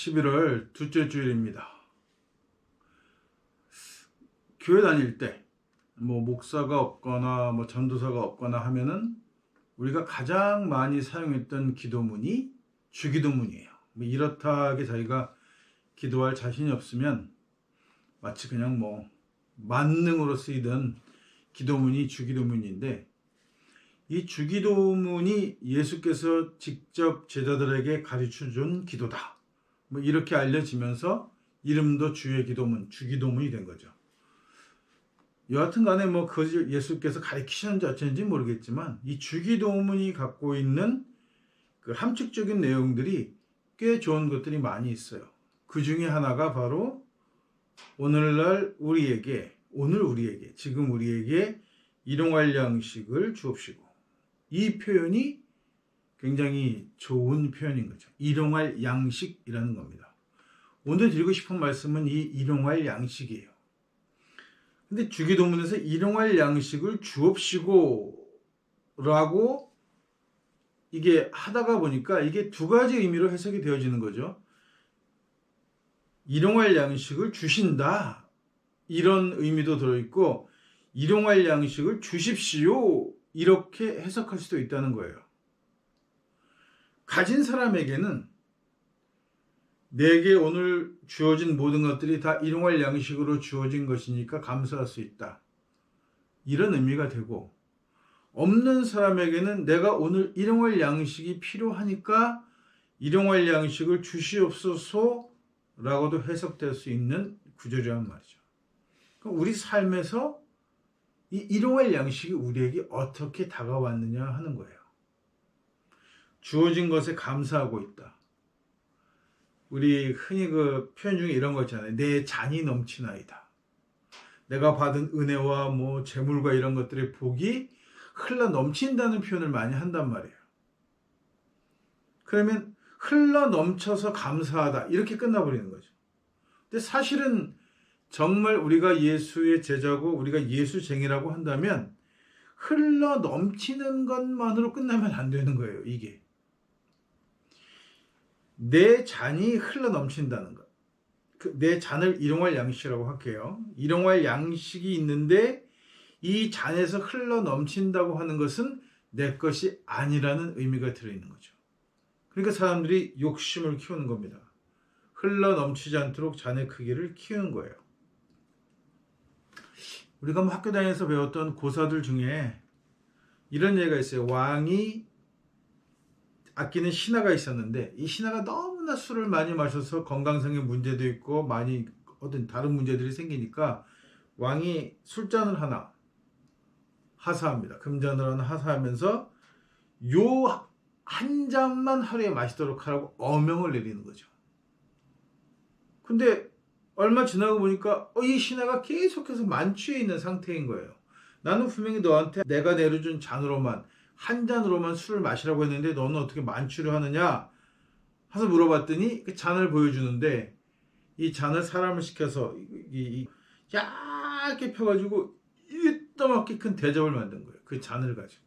11월 둘째 주일입니다. 교회 다닐 때 목사가 없거나 전도사가 없거나 하면은 우리가 가장 많이 사용했던 기도문이 주기도문이에요. 이렇다하게 자기가 기도할 자신이 없으면 마치 그냥 만능으로 쓰이던 기도문이 주기도문인데, 이 주기도문이 예수께서 직접 제자들에게 가르쳐준 기도다, 이렇게 알려지면서 이름도 주의 기도문, 주기도문이 된 거죠. 여하튼 간에 그 예수께서 가르치셨는지 어쩐지 모르겠지만 이 주기도문이 갖고 있는 그 함축적인 내용들이 꽤 좋은 것들이 많이 있어요. 그 중에 하나가 바로 오늘날 우리에게, 지금 우리에게 일용할 양식을 주옵시고, 이 표현이 굉장히 좋은 표현인 거죠. 일용할 양식이라는 겁니다. 오늘 드리고 싶은 말씀은 이 일용할 양식이에요. 근데 주기도문에서 일용할 양식을 주옵시고 라고 이게 하다가 보니까 이게 두 가지 의미로 해석이 되어지는 거죠. 일용할 양식을 주신다, 이런 의미도 들어있고, 일용할 양식을 주십시오, 이렇게 해석할 수도 있다는 거예요. 가진 사람에게는 내게 오늘 주어진 모든 것들이 다 일용할 양식으로 주어진 것이니까 감사할 수 있다, 이런 의미가 되고, 없는 사람에게는 내가 오늘 일용할 양식이 필요하니까 일용할 양식을 주시옵소서 라고도 해석될 수 있는 구절이란 말이죠. 그러니까 우리 삶에서 이 일용할 양식이 우리에게 어떻게 다가왔느냐 하는 거예요. 주어진 것에 감사하고 있다. 우리 흔히 그 표현 중에 이런 거 있잖아요. 내 잔이 넘치나이다. 내가 받은 은혜와 재물과 이런 것들의 복이 흘러 넘친다는 표현을 많이 한단 말이에요. 그러면 흘러 넘쳐서 감사하다, 이렇게 끝나버리는 거죠. 근데 사실은 정말 우리가 예수의 제자고 우리가 예수쟁이라고 한다면 흘러 넘치는 것만으로 끝나면 안 되는 거예요. 이게 내 잔이 흘러 넘친다는 것, 내 잔을 일용할 양식이라고 할게요. 일용할 양식이 있는데 이 잔에서 흘러 넘친다고 하는 것은 내 것이 아니라는 의미가 들어있는 거죠. 그러니까 사람들이 욕심을 키우는 겁니다. 흘러 넘치지 않도록 잔의 크기를 키우는 거예요. 우리가 학교 다니면서 배웠던 고사들 중에 이런 얘기가 있어요. 왕이 아끼는 신하가 있었는데, 이 신하가 너무나 술을 많이 마셔서 건강상의 문제도 있고 많이 어떤 다른 문제들이 생기니까 왕이 술잔을 하나 하사합니다. 금잔을 하나 하사하면서 요 한 잔만 하루에 마시도록 하라고 어명을 내리는 거죠. 근데 얼마 지나고 보니까 이 신하가 계속해서 만취해 있는 상태인 거예요. 나는 분명히 너한테 내가 내려준 잔으로만, 한 잔으로만 술을 마시라고 했는데 너는 어떻게 만취를 하느냐 해서 물어봤더니 그 잔을 보여주는데, 이 잔을 사람을 시켜서 얇게 펴가지고 이따만하게 큰 대접을 만든 거예요. 그 잔을 가지고.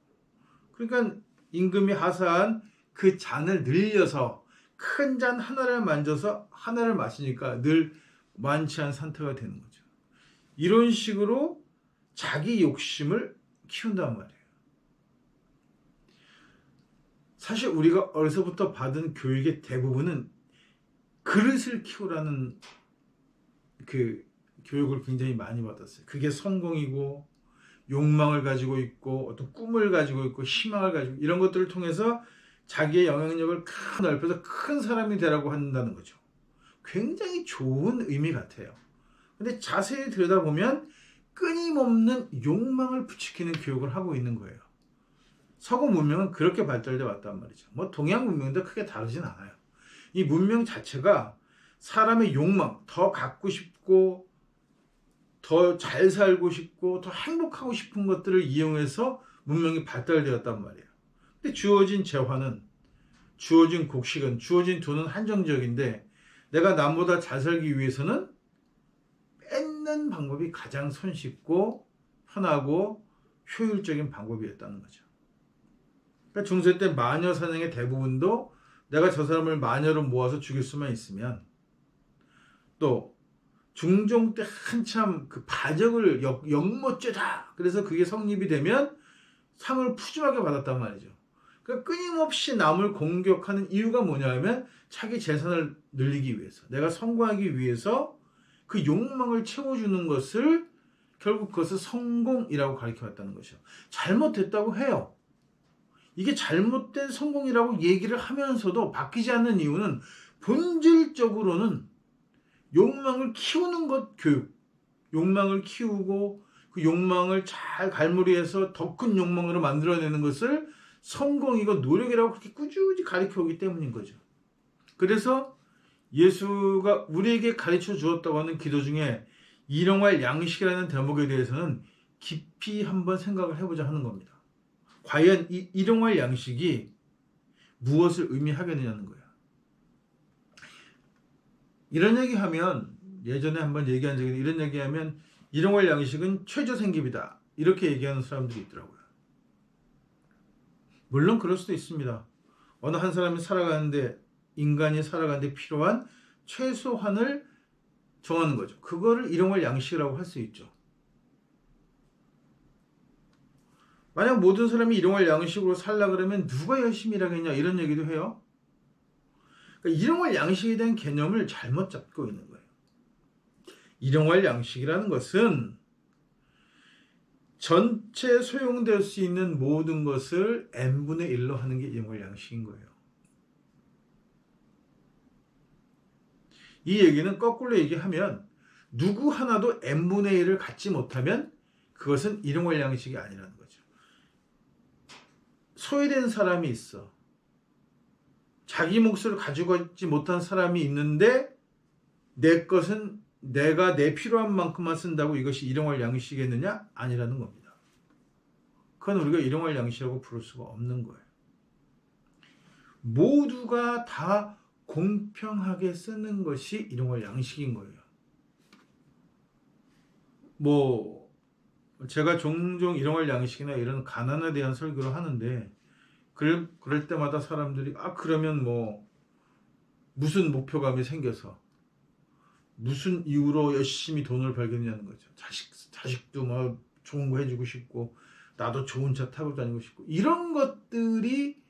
그러니까 임금이 하사한 그 잔을 늘려서 큰 잔 하나를 만져서 하나를 마시니까 늘 만취한 상태가 되는 거죠. 이런 식으로 자기 욕심을 키운단 말이에요. 사실 우리가 어려서부터 받은 교육의 대부분은 그릇을 키우라는 그 교육을 굉장히 많이 받았어요. 그게 성공이고 욕망을 가지고 있고 어떤 꿈을 가지고 있고 희망을 가지고, 이런 것들을 통해서 자기의 영향력을 넓혀서 큰 사람이 되라고 한다는 거죠. 굉장히 좋은 의미 같아요. 근데 자세히 들여다보면 끊임없는 욕망을 부추기는 교육을 하고 있는 거예요. 서구 문명은 그렇게 발달돼 왔단 말이죠. 동양 문명도 크게 다르진 않아요. 이 문명 자체가 사람의 욕망, 더 갖고 싶고 더 잘 살고 싶고 더 행복하고 싶은 것들을 이용해서 문명이 발달되었단 말이에요. 근데 주어진 재화는, 주어진 곡식은, 주어진 돈은 한정적인데 내가 남보다 잘 살기 위해서는 뺏는 방법이 가장 손쉽고 편하고 효율적인 방법이었다는 거죠. 그러니까 중세 때 마녀 사냥의 대부분도 내가 저 사람을 마녀로 모아서 죽일 수만 있으면, 또 중종 때 한참 그 바적을 역모죄다, 그래서 그게 성립이 되면 상을 푸짐하게 받았단 말이죠. 그러니까 끊임없이 남을 공격하는 이유가 뭐냐면 자기 재산을 늘리기 위해서, 내가 성공하기 위해서 그 욕망을 채워주는 것을, 결국 그것을 성공이라고 가르쳐왔다는 것이죠. 잘못됐다고 해요. 이게 잘못된 성공이라고 얘기를 하면서도 바뀌지 않는 이유는 본질적으로는 욕망을 키우는 것 교육, 욕망을 키우고 그 욕망을 잘 갈무리해서 더 큰 욕망으로 만들어내는 것을 성공이고 노력이라고 그렇게 꾸준히 가르쳐 오기 때문인 거죠. 그래서 예수가 우리에게 가르쳐 주었다고 하는 기도 중에 일용할 양식이라는 대목에 대해서는 깊이 한번 생각을 해보자 하는 겁니다. 과연 이 일용할 양식이 무엇을 의미하겠느냐는 거예요. 이런 얘기하면, 예전에 한번 얘기한 적이 있는데, 이런 얘기하면 일용할 양식은 최저 생계비다, 이렇게 얘기하는 사람들이 있더라고요. 물론 그럴 수도 있습니다. 어느 한 사람이 살아가는데, 인간이 살아가는데 필요한 최소한을 정하는 거죠. 그거를 일용할 양식이라고 할 수 있죠. 만약 모든 사람이 일용할 양식으로 살라 그러면 누가 열심히 일하겠냐, 이런 얘기도 해요. 그러니까 일용할 양식에 대한 개념을 잘못 잡고 있는 거예요. 일용할 양식이라는 것은 전체 소용될 수 있는 모든 것을 n분의 1로 하는 게 일용할 양식인 거예요. 이 얘기는 거꾸로 얘기하면 누구 하나도 n분의 1을 갖지 못하면 그것은 일용할 양식이 아니라는 거죠. 소외된 사람이 있어. 자기 몫을 가지고 있지 못한 사람이 있는데 내 것은 내가 내 필요한 만큼만 쓴다고 이것이 일용할 양식이겠느냐? 아니라는 겁니다. 그건 우리가 일용할 양식이라고 부를 수가 없는 거예요. 모두가 다 공평하게 쓰는 것이 일용할 양식인 거예요. 제가 종종 일용할 양식이나 이런 가난에 대한 설교를 하는데, 그럴 때마다 사람들이 그러면 무슨 목표감이 생겨서 무슨 이유로 열심히 돈을 벌겠냐는 거죠. 자식도 좋은 거 해주고 싶고, 나도 좋은 차 타고 다니고 싶고, 이런 것들이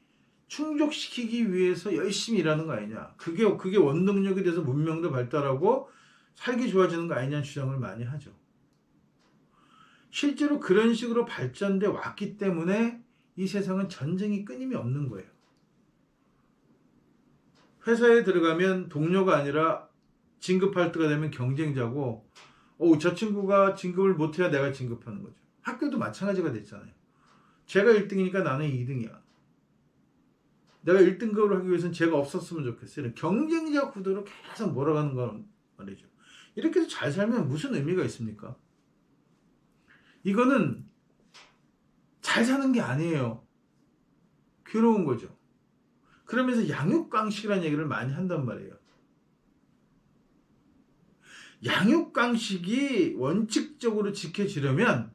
충족시키기 위해서 열심히 일하는 거 아니냐. 그게 원동력이 돼서 문명도 발달하고 살기 좋아지는 거 아니냐는 주장을 많이 하죠. 실제로 그런 식으로 발전돼 왔기 때문에 이 세상은 전쟁이 끊임이 없는 거예요. 회사에 들어가면 동료가 아니라 진급할 때가 되면 경쟁자고, 저 친구가 진급을 못해야 내가 진급하는 거죠. 학교도 마찬가지가 됐잖아요. 제가 1등이니까 나는 2등이야. 내가 1등급을 하기 위해서는 제가 없었으면 좋겠어요. 이런 경쟁자 구도로 계속 몰아가는 건 말이죠. 이렇게 해서 잘 살면 무슨 의미가 있습니까? 이거는 잘 사는 게 아니에요. 괴로운 거죠. 그러면서 양육강식이라는 얘기를 많이 한단 말이에요. 양육강식이 원칙적으로 지켜지려면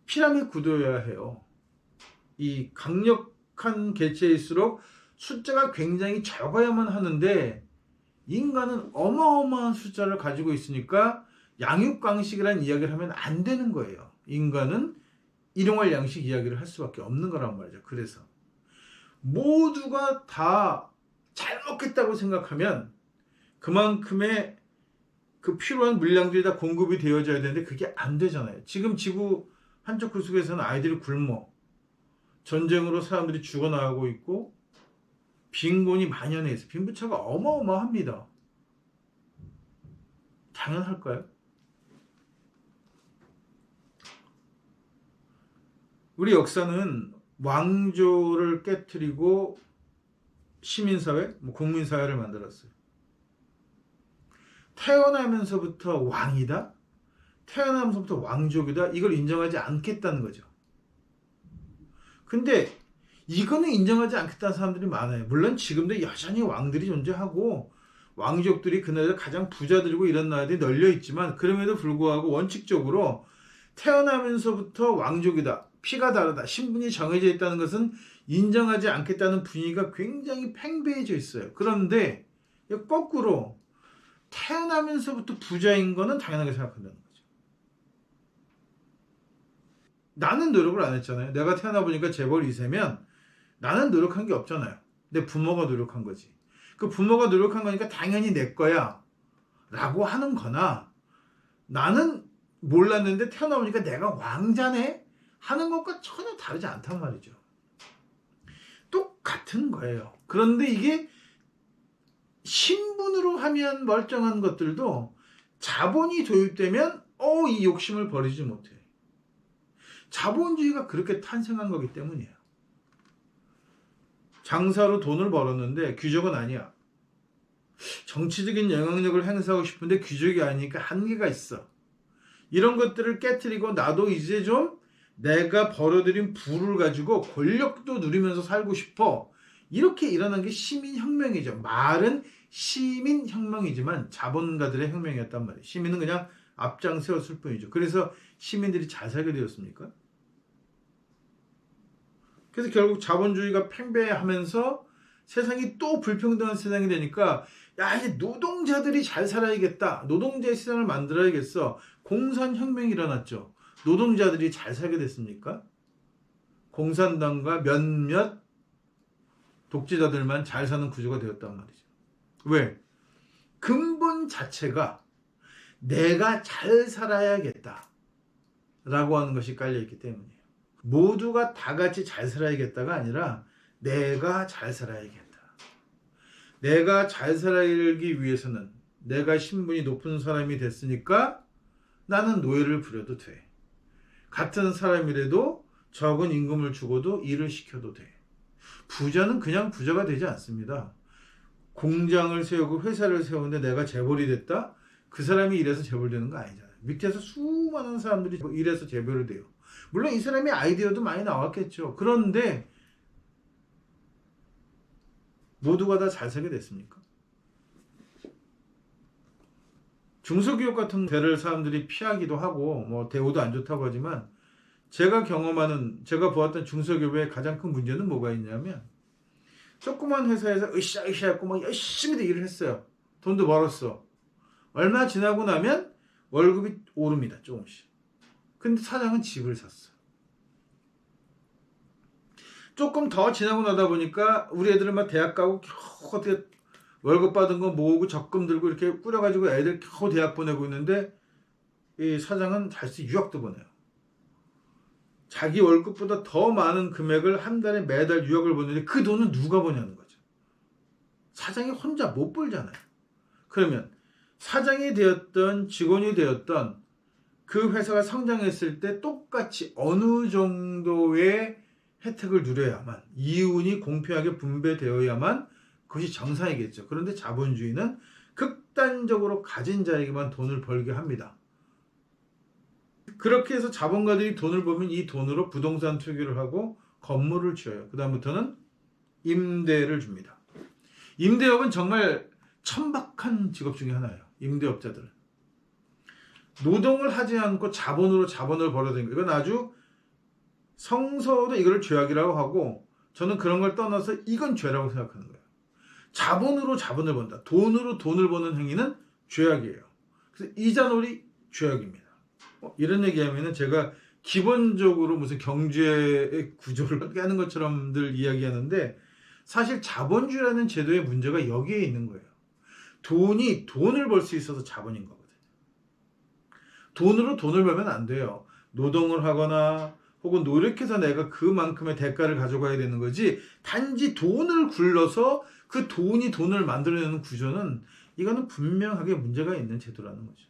피라미드 구도여야 해요. 이 강력한 개체일수록 숫자가 굉장히 적어야만 하는데, 인간은 어마어마한 숫자를 가지고 있으니까 양육강식이라는 이야기를 하면 안 되는 거예요. 인간은 일용할 양식 이야기를 할 수밖에 없는 거란 말이죠. 그래서 모두가 다 잘 먹겠다고 생각하면 그만큼의 그 필요한 물량들이 다 공급이 되어져야 되는데 그게 안 되잖아요. 지금 지구 한쪽 구석에서는 아이들이 굶어, 전쟁으로 사람들이 죽어나가고 있고, 빈곤이 만연해 있어. 빈부차가 어마어마합니다. 당연할까요? 우리 역사는 왕조를 깨트리고 시민사회, 국민사회를 만들었어요. 태어나면서부터 왕이다? 태어나면서부터 왕족이다? 이걸 인정하지 않겠다는 거죠. 근데 이거는 인정하지 않겠다는 사람들이 많아요. 물론 지금도 여전히 왕들이 존재하고 왕족들이 그 나라에서 가장 부자들이고 이런 나라들이 널려 있지만, 그럼에도 불구하고 원칙적으로 태어나면서부터 왕족이다, 피가 다르다, 신분이 정해져 있다는 것은 인정하지 않겠다는 분위기가 굉장히 팽배해져 있어요. 그런데 거꾸로 태어나면서부터 부자인 거는 당연하게 생각한다는 거죠. 나는 노력을 안 했잖아요. 내가 태어나 보니까 재벌 2세면 나는 노력한 게 없잖아요. 내 부모가 노력한 거지. 그 부모가 노력한 거니까 당연히 내 거야 라고 하는 거나, 나는 몰랐는데 태어나 보니까 내가 왕자네 하는 것과 전혀 다르지 않단 말이죠. 똑같은 거예요. 그런데 이게 신분으로 하면 멀쩡한 것들도 자본이 도입되면 이 욕심을 버리지 못해. 자본주의가 그렇게 탄생한 거기 때문이에요. 장사로 돈을 벌었는데 귀족은 아니야. 정치적인 영향력을 행사하고 싶은데 귀족이 아니니까 한계가 있어. 이런 것들을 깨트리고 나도 이제 좀 내가 벌어들인 부를 가지고 권력도 누리면서 살고 싶어. 이렇게 일어난 게 시민혁명이죠. 말은 시민혁명이지만 자본가들의 혁명이었단 말이에요. 시민은 그냥 앞장 세웠을 뿐이죠. 그래서 시민들이 잘 살게 되었습니까? 그래서 결국 자본주의가 팽배하면서 세상이 또 불평등한 세상이 되니까, 야, 이제 노동자들이 잘 살아야겠다. 노동자의 세상을 만들어야겠어. 공산혁명이 일어났죠. 노동자들이 잘 살게 됐습니까? 공산당과 몇몇 독재자들만 잘 사는 구조가 되었단 말이죠. 왜? 근본 자체가 내가 잘 살아야겠다 라고 하는 것이 깔려있기 때문이에요. 모두가 다 같이 잘 살아야겠다가 아니라 내가 잘 살아야겠다. 내가 잘 살기 위해서는 내가 신분이 높은 사람이 됐으니까 나는 노예를 부려도 돼. 같은 사람이라도 적은 임금을 주고도 일을 시켜도 돼. 부자는 그냥 부자가 되지 않습니다. 공장을 세우고 회사를 세우는데 내가 재벌이 됐다? 그 사람이 이래서 재벌 되는 거 아니잖아요. 밑에서 수많은 사람들이 이래서 재벌이 돼요. 물론 이 사람의 아이디어도 많이 나왔겠죠. 그런데 모두가 다 잘 살게 됐습니까? 중소기업 같은 데를 사람들이 피하기도 하고 뭐 대우도 안 좋다고 하지만, 제가 보았던 중소기업의 가장 큰 문제는 뭐가 있냐면, 조그만 회사에서 으쌰으쌰 했고 막 열심히 일을 했어요. 돈도 벌었어. 얼마 지나고 나면 월급이 오릅니다. 조금씩. 근데 사장은 집을 샀어. 조금 더 지나고 나다 보니까 우리 애들은 막 대학 가고 겨우 어떻게 월급 받은 거 모으고 적금 들고 이렇게 꾸려가지고 애들 겨우 대학 보내고 있는데, 이 사장은 다시 유학도 보내요. 자기 월급보다 더 많은 금액을 한 달에 매달 유학을 보내는데 그 돈은 누가 보냐는 거죠. 사장이 혼자 못 벌잖아요. 그러면 사장이 되었던 직원이 되었던 그 회사가 성장했을 때 똑같이 어느 정도의 혜택을 누려야만, 이윤이 공평하게 분배되어야만 그것이 정상이겠죠. 그런데 자본주의는 극단적으로 가진 자에게만 돈을 벌게 합니다. 그렇게 해서 자본가들이 돈을 벌면 이 돈으로 부동산 투기를 하고 건물을 지어요. 그 다음부터는 임대를 줍니다. 임대업은 정말 천박한 직업 중에 하나예요. 임대업자들은 노동을 하지 않고 자본으로 자본을 벌어들인 거예요. 이건 아주 성서도 이거를 죄악이라고 하고, 저는 그런 걸 떠나서 이건 죄라고 생각하는 거예요. 자본으로 자본을 번다. 돈으로 돈을 버는 행위는 죄악이에요. 그래서 이자놀이 죄악입니다. 이런 얘기하면은 제가 기본적으로 무슨 경제의 구조를 깨는 것처럼 늘 이야기하는데, 사실 자본주의라는 제도의 문제가 여기에 있는 거예요. 돈이 돈을 벌 수 있어서 자본인 거거든요. 돈으로 돈을 벌면 안 돼요. 노동을 하거나 혹은 노력해서 내가 그만큼의 대가를 가져가야 되는 거지, 단지 돈을 굴러서 그 돈이 돈을 만들어내는 구조는, 이거는 분명하게 문제가 있는 제도라는 거죠.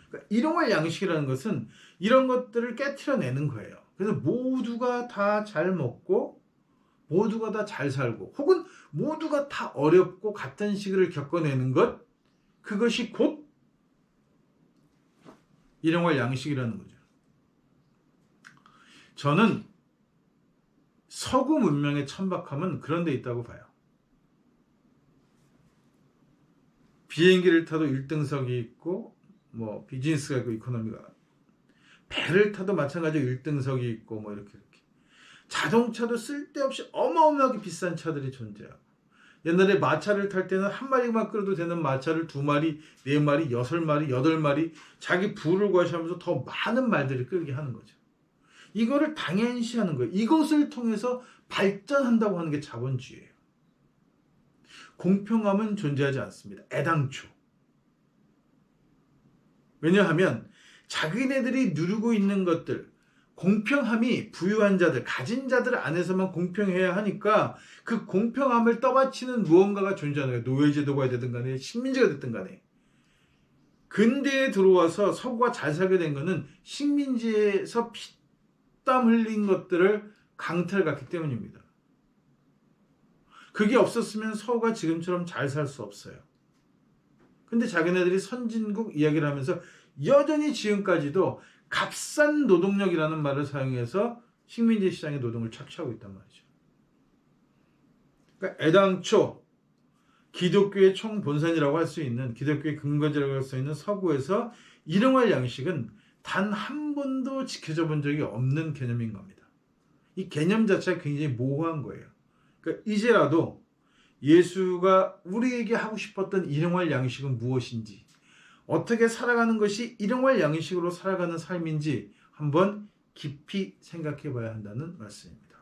그러니까 일용할 양식이라는 것은 이런 것들을 깨트려내는 거예요. 그래서 모두가 다 잘 먹고 모두가 다 잘 살고 혹은 모두가 다 어렵고 같은 시기를 겪어내는 것, 그것이 곧 일용할 양식이라는 거죠. 저는 서구 문명의 천박함은 그런 데 있다고 봐요. 비행기를 타도 1등석이 있고 뭐 비즈니스가 있고 이코노미가, 배를 타도 마찬가지로 1등석이 있고 뭐 이렇게 자동차도 쓸데없이 어마어마하게 비싼 차들이 존재하고, 옛날에 마차를 탈 때는 한 마리만 끌어도 되는 마차를 2마리, 4마리, 6마리, 8마리 자기 부를 과시하면서 더 많은 말들을 끌게 하는 거죠. 이거를 당연시 하는 거예요. 이것을 통해서 발전한다고 하는 게 자본주의예요. 공평함은 존재하지 않습니다. 애당초. 왜냐하면 자기네들이 누리고 있는 것들, 공평함이 부유한 자들, 가진 자들 안에서만 공평해야 하니까 그 공평함을 떠받치는 무언가가 존재하는 거예요. 노예제도가 되든 간에 식민지가 됐든 간에. 근대에 들어와서 서구가 잘 살게 된 거는 식민지에서 피땀 흘린 것들을 강탈했기 때문입니다. 그게 없었으면 서구가 지금처럼 잘 살 수 없어요. 근데 자기네들이 선진국 이야기를 하면서 여전히 지금까지도 값싼 노동력이라는 말을 사용해서 식민지 시장의 노동을 착취하고 있단 말이죠. 그러니까 애당초 기독교의 총본산이라고 할 수 있는, 기독교의 근거지라고 할 수 있는 서구에서 일용할 양식은 단 한 번도 지켜져 본 적이 없는 개념인 겁니다. 이 개념 자체가 굉장히 모호한 거예요. 그러니까 이제라도 예수가 우리에게 하고 싶었던 일용할 양식은 무엇인지, 어떻게 살아가는 것이 일용할 양식으로 살아가는 삶인지 한번 깊이 생각해 봐야 한다는 말씀입니다.